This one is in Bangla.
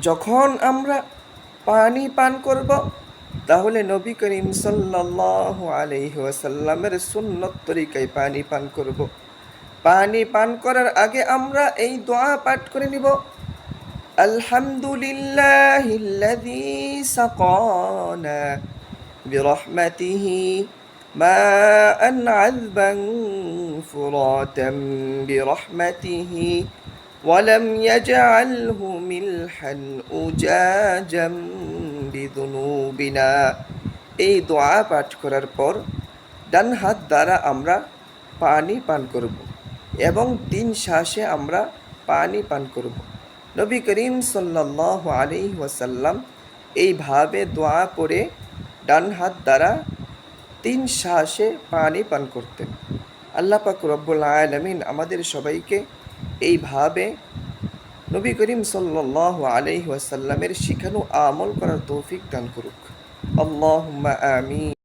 যখন আমরা পানি পান করব, তাহলে নবী করিম সাল্লাল্লাহু আলাইহি ওয়াসাল্লামের সুন্নত তরিকায় পানি পান করব। পানি পান করার আগে আমরা এই দোয়া পাঠ করে নিব, আলহামদুলিল্লাহিল্লাযী সাকানা বিরহমাতিহি মাআন আযবান ফুরাতান বিরহমাতিহি ওয়ালাম ইয়াজআলহু মিলহান উজাজাম বিযুনুবিনা। এই দোয়া পাঠ করার পর ডান হাত দ্বারা আমরা পানি পান করব এবং 3 শ্বাসে আমরা পানি পান করব। নবী করিম সাল্লাল্লাহু আলাইহি ওয়াসাল্লাম এইভাবে দোয়া পড়ে ডান হাত দ্বারা 3 শ্বাসে পানি পান করতেন। আল্লাহ পাক রব্বুল আলামিন আমাদের সবাইকে এইভাবে নবী করিম সাল্লাল্লাহু আলাইহি ওয়াসাল্লামের শিখানো আমল করার তৌফিক দান করুক। আল্লাহুম্মা আমিন।